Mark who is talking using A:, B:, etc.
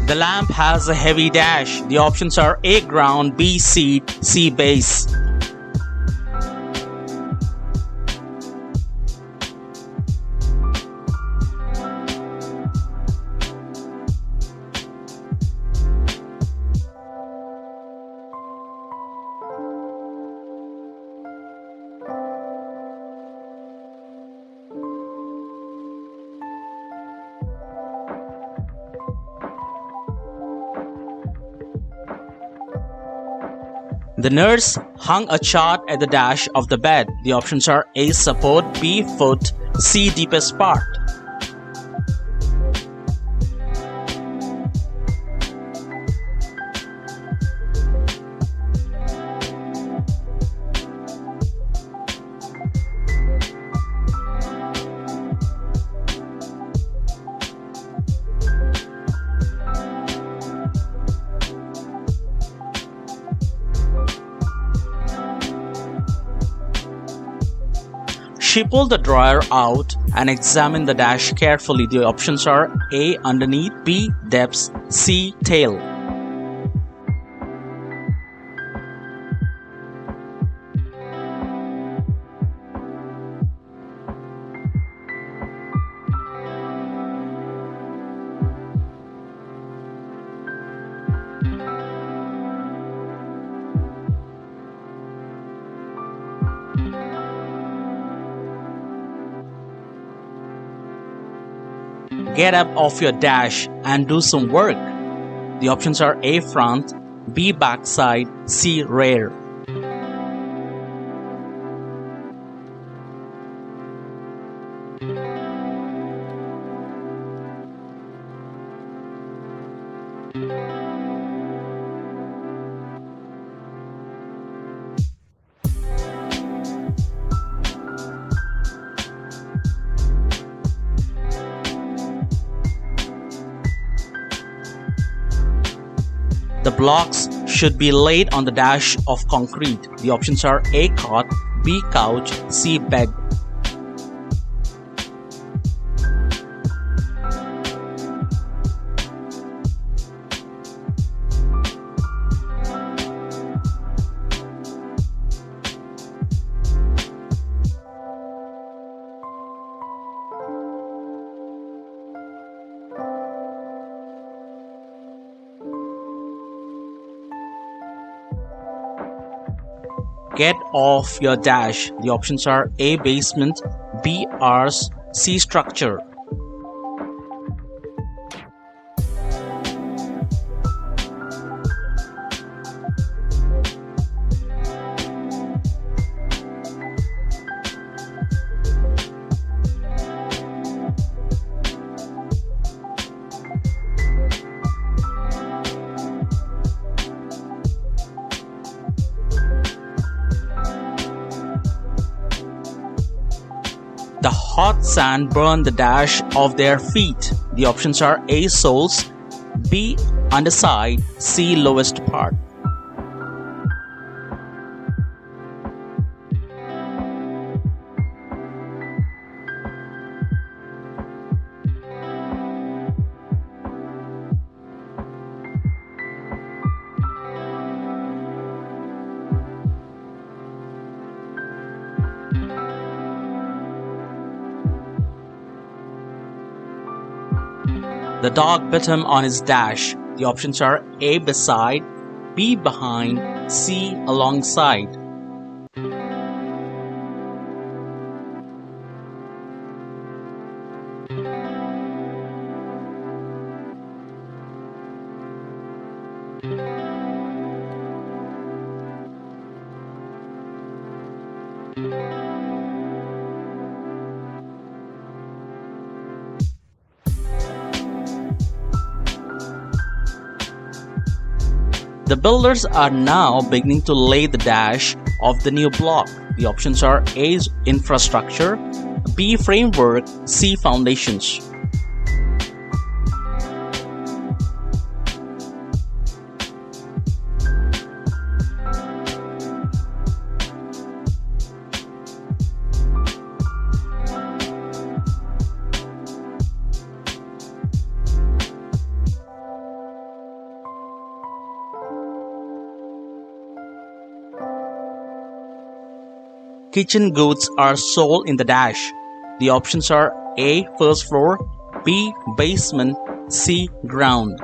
A: The lamp has a heavy dash. The options are A. Ground, B. Seed, C. Base. The nurse hung a chart at the dash of the bed. The options are A. Support, B. Foot, C. Deepest part. She pulled the drawer out and examined the dash carefully. The options are A. Underneath, B. Depths, C. Tail. Get up off your dash and do some work. The options are A. Front, B. Backside, C. Rear. The blocks should be laid on the dash of concrete. The options are A. Cot, B. Couch, C. Bed. Get off your dash. The options are A. Basement, B. Arse, C. Structure. The hot sand burned the dash of their feet. The options are A. Soles, B. Underside, C. Lowest part. The dog bit him on his dash. The options are A. Beside, B. Behind, C. Alongside. The builders are now beginning to lay the dash of the new block. The options are A. Infrastructure, B. Framework, C. Foundations. kitchen goods are sold in the dash? The options are A. First floor, B. Basement, C. Ground.